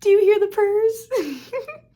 Do you hear the purrs?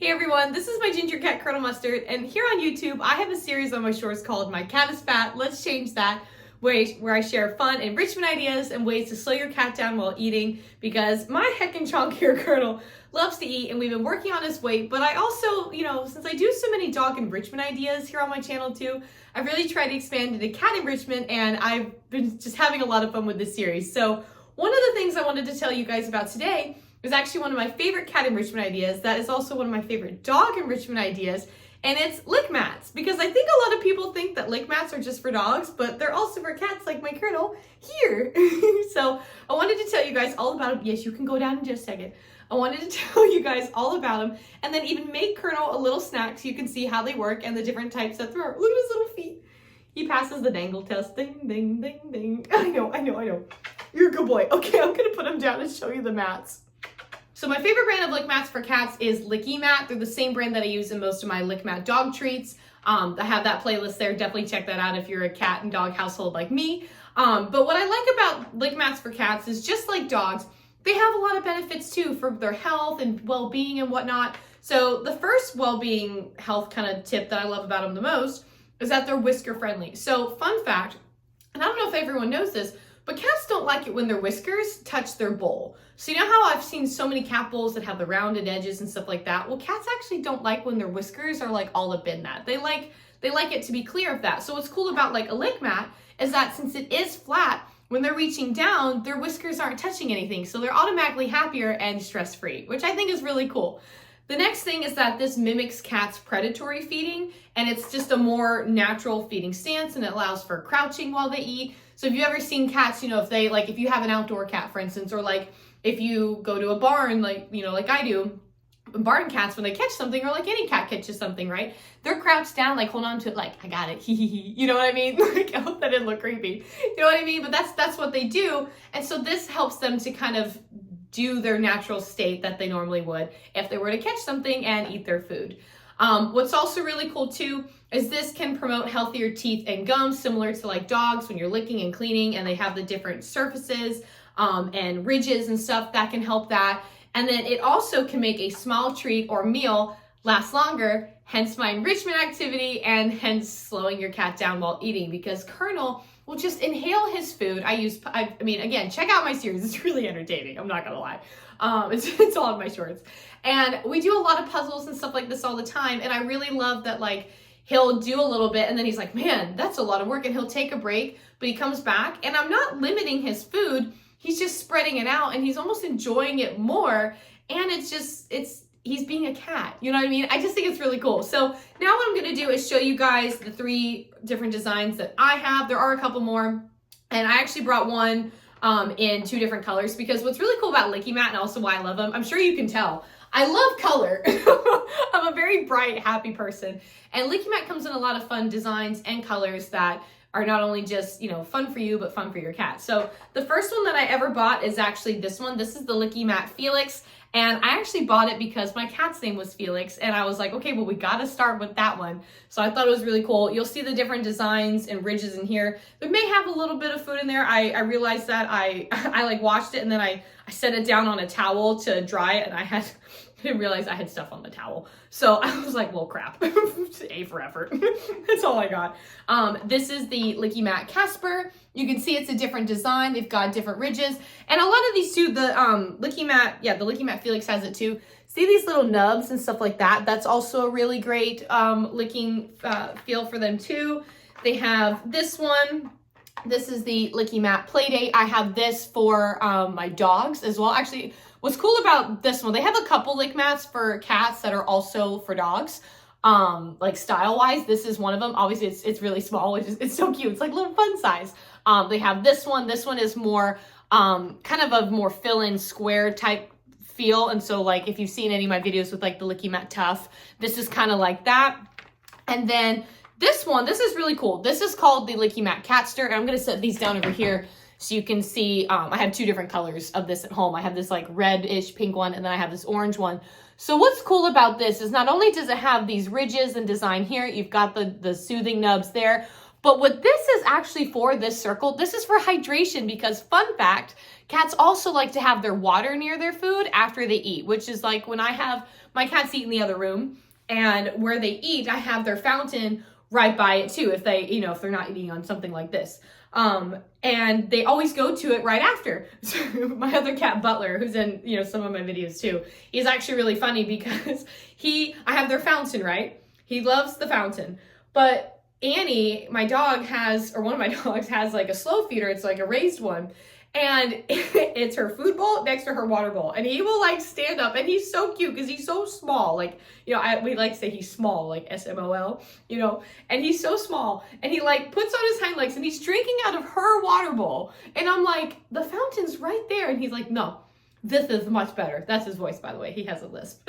Hey everyone, this is my ginger cat Colonel Mustard, and here on YouTube I have a series on my shorts called My Cat is Fat, Let's Change That, where I share fun enrichment ideas and ways to slow your cat down while eating, because my heckin' chonkier Colonel loves to eat and we've been working on his weight. But I also, since I do so many dog enrichment ideas here on my channel too, I've really tried to expand into cat enrichment, and I've been just having a lot of fun with this series. So one of the things I wanted to tell you guys about today is actually one of my favorite cat enrichment ideas. That is also one of my favorite dog enrichment ideas, and it's lick mats. Because I think a lot of people think that lick mats are just for dogs, but they're also for cats like my Colonel here. So I wanted to tell you guys all about them. Yes, you can go down in just a second. I wanted to tell you guys all about them, and then even make Colonel a little snack so you can see how they work and the different types that there are. Look at his little feet. He passes the dangle test. Ding, ding, ding, ding. I know. You're a good boy. Okay, I'm gonna put him down and show you the mats. So my favorite brand of lick mats for cats is Licky Mat. They're the same brand that I use in most of my lick mat dog treats. I have that playlist there. Definitely check that out if you're a cat and dog household like me. But what I like about lick mats for cats is, just like dogs, they have a lot of benefits too for their health and well-being and whatnot. So the first well-being health kind of tip that I love about them the most is that they're whisker friendly. So fun fact, and I don't know if everyone knows this, but cats don't like it when their whiskers touch their bowl. So you know how I've seen so many cat bowls that have the rounded edges and stuff like that? Well, cats actually don't like when their whiskers are like all up in that. They like it to be clear of that. So what's cool about like a lick mat is that since it is flat, when they're reaching down, their whiskers aren't touching anything. So they're automatically happier and stress-free, which I think is really cool. The next thing is that this mimics cats' predatory feeding, and it's just a more natural feeding stance, and it allows for crouching while they eat. So if you've ever seen cats, if you have an outdoor cat, for instance, or like if you go to a barn, like I do, barn cats, when they catch something, or like any cat catches something, right? They're crouched down, like hold on to it, like, I got it, you know what I mean? Like, I hope that didn't look creepy. You know what I mean? But that's what they do. And so this helps them to kind of do their natural state that they normally would if they were to catch something and eat their food. What's also really cool too is this can promote healthier teeth and gums, similar to like dogs when you're licking and cleaning, and they have the different surfaces and ridges and stuff that can help that. And then it also can make a small treat or meal last longer, hence my enrichment activity, and hence slowing your cat down while eating, because Colonel will just inhale his food. I mean, again, check out my series. It's really entertaining. I'm not gonna lie. It's all in my shorts. And we do a lot of puzzles and stuff like this all the time. And I really love that, like, he'll do a little bit and then he's like, man, that's a lot of work. And he'll take a break, but he comes back, and I'm not limiting his food. He's just spreading it out, and he's almost enjoying it more. And he's being a cat. You know what I mean? I just think it's really cool. So now what I'm going to do is show you guys the 3 different designs that I have. There are a couple more, and I actually brought one in 2 different colors, because what's really cool about Licky Mat, and also why I love them, I'm sure you can tell, I love color. I'm a very bright, happy person. And Licky Mat comes in a lot of fun designs and colors that are not only just, fun for you, but fun for your cat. So the first one that I ever bought is actually this one. This is the Licky Mat Felix. And I actually bought it because my cat's name was Felix. And I was like, okay, well, we got to start with that one. So I thought it was really cool. You'll see the different designs and ridges in here. There may have a little bit of food in there. I realized that I like washed it, and then I set it down on a towel to dry it, and I didn't realize I had stuff on the towel. So I was like, well, crap. A for effort. That's all I got. This is the Licky Mat Casper. You can see it's a different design. They've got different ridges. And a lot of these too, the Licky Mat Felix has it too. See these little nubs and stuff like that? That's also a really great licking feel for them too. They have this one. This is the Licky Mat Playdate. I have this for my dogs as well. Actually, what's cool about this one, they have a couple lick mats for cats that are also for dogs. Like style-wise, this is one of them. Obviously, it's really small, which is, it's so cute. It's like a little fun size. They have this one. This one is more kind of a more fill-in square type feel. And so, like, if you've seen any of my videos with like the Licky Mat Tough, this is kind of like that. And then this one, this is really cool. This is called the Licky Mat Catster, and I'm going to set these down over here so you can see. I have 2 different colors of this at home. I have this like red-ish pink one, and then I have this orange one. So what's cool about this is not only does it have these ridges and design here, you've got the soothing nubs there, But what this is actually for, this circle, this is for hydration, because fun fact, cats also like to have their water near their food after they eat, which is like when I have my cats eat in the other room, and where they eat, I have their fountain right by it too, if they, if they're not eating on something like this. And they always go to it right after. So my other cat, Butler, who's in, some of my videos too, he's actually really funny because I have their fountain, right? He loves the fountain. But Annie, my dog one of my dogs has like a slow feeder. It's like a raised one. And it's her food bowl next to her water bowl. And he will like stand up, and he's so cute because he's so small. Like, we like to say he's small, like SMOL, and he's so small. And he like puts on his hind legs and he's drinking out of her water bowl. And I'm like, the fountain's right there. And he's like, no, this is much better. That's his voice, by the way. He has a lisp.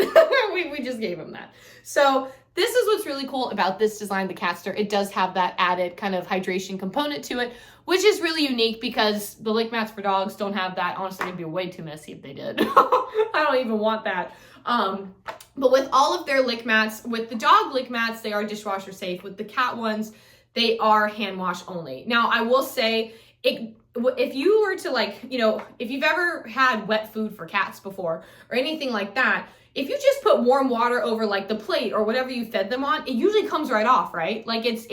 we just gave him that. So this is what's really cool about this design, the Catster. It does have that added kind of hydration component to it, which is really unique because the lick mats for dogs don't have that. Honestly, it'd be way too messy if they did. I don't even want that. But with all of their lick mats, with the dog lick mats, they are dishwasher safe. With the cat ones, they are hand wash only. Now, I will say, if you were to if you've ever had wet food for cats before or anything like that, if you just put warm water over like the plate or whatever you fed them on, it usually comes right off, right? Like it's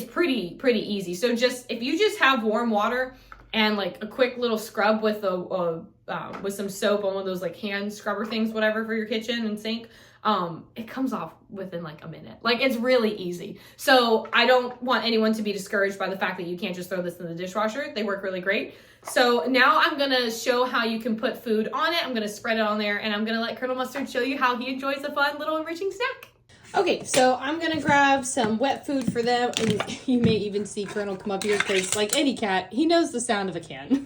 pretty easy. So if you just have warm water and like a quick little scrub with with some soap on one of those like hand scrubber things, whatever, for your kitchen and sink, it comes off within like a minute. Like, it's really easy. So I don't want anyone to be discouraged by the fact that you can't just throw this in the dishwasher. They work really great. So now I'm gonna show how you can put food on it. I'm gonna spread it on there, and I'm gonna let Colonel Mustard show you how he enjoys a fun little enriching snack. Okay, so I'm gonna grab some wet food for them, and you may even see Colonel come up here because, like any cat, he knows the sound of a can.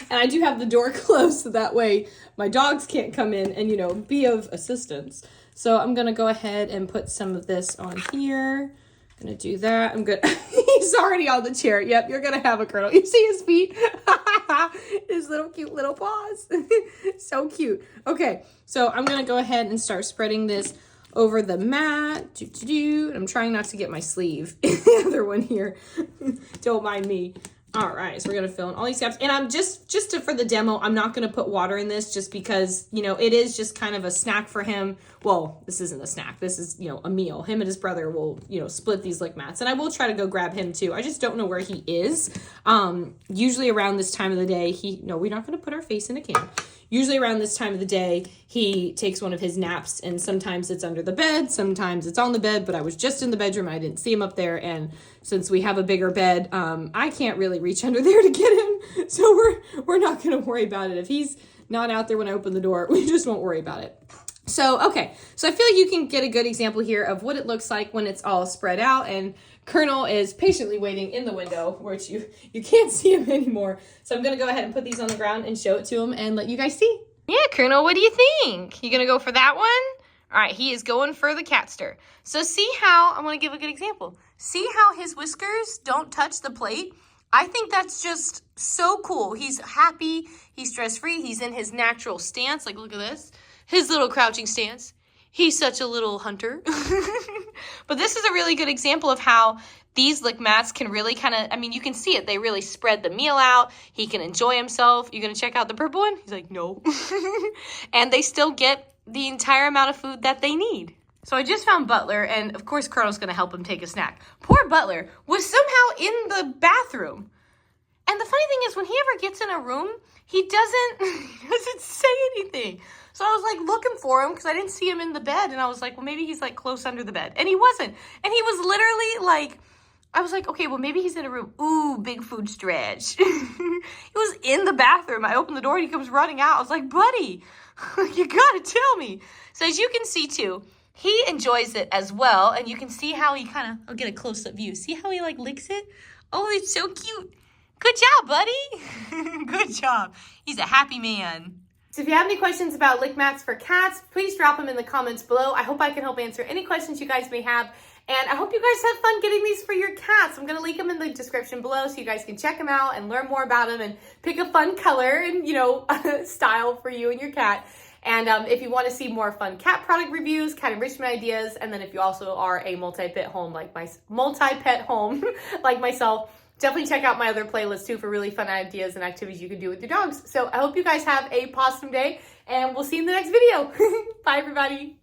And I do have the door closed so that way my dogs can't come in and, be of assistance. So I'm gonna go ahead and put some of this on here. I'm gonna do that. He's already on the chair. Yep, you're gonna have a Colonel. You see his feet? His little cute little paws. So cute. Okay, so I'm gonna go ahead and start spreading this over the mat. I'm trying not to get my sleeve in the other one here. Don't mind me. All right, so we're gonna fill in all these gaps, and I'm for the demo, I'm not gonna put water in this just because, it is just kind of a snack for him. Well, this isn't a snack. This is, a meal. Him and his brother will, split these lick mats, and I will try to go grab him too. I just don't know where he is. Usually around this time of the day, we're not gonna put our face in a can. Usually around this time of the day, he takes one of his naps, and sometimes it's under the bed, sometimes it's on the bed, but I was just in the bedroom. I didn't see him up there, and since we have a bigger bed, I can't really reach under there to get him, so we're not going to worry about it. If he's not out there when I open the door, we just won't worry about it. So, okay, so I feel like you can get a good example here of what it looks like when it's all spread out, and Colonel is patiently waiting in the window, which you can't see him anymore. So I'm going to go ahead and put these on the ground and show it to him and let you guys see. Yeah, Colonel, what do you think? You going to go for that one? All right, he is going for the Catster. So see how, I'm going to give a good example. See how his whiskers don't touch the plate? I think that's just so cool. He's happy, he's stress-free, he's in his natural stance. Like, look at this. His little crouching stance. He's such a little hunter. But this is a really good example of how these lick mats can really kind of, you can see it. They really spread the meal out. He can enjoy himself. You going to check out the purple one? He's like, no. And they still get the entire amount of food that they need. So I just found Butler, and of course Colonel's going to help him take a snack. Poor Butler was somehow in the bathroom. And the funny thing is, when he ever gets in a room, he doesn't say anything. So I was like looking for him because I didn't see him in the bed. And I was like, well, maybe he's like close under the bed. And he wasn't. And he was literally like, I was like, okay, well, maybe he's in a room. Ooh, big food stretch. He was in the bathroom. I opened the door and he comes running out. I was like, buddy, you gotta tell me. So as you can see too, he enjoys it as well. And you can see how he I'll get a close-up view. See how he like licks it? Oh, it's so cute. Good job, buddy. Good job. He's a happy man. So if you have any questions about lick mats for cats, please drop them in the comments below. I hope I can help answer any questions you guys may have. And I hope you guys have fun getting these for your cats. I'm going to link them in the description below so you guys can check them out and learn more about them and pick a fun color and, style for you and your cat. And if you want to see more fun cat product reviews, cat enrichment ideas, and then if you also are a multi-pet home like myself, definitely check out my other playlist too for really fun ideas and activities you can do with your dogs. So I hope you guys have a awesome day, and we'll see you in the next video. Bye, everybody.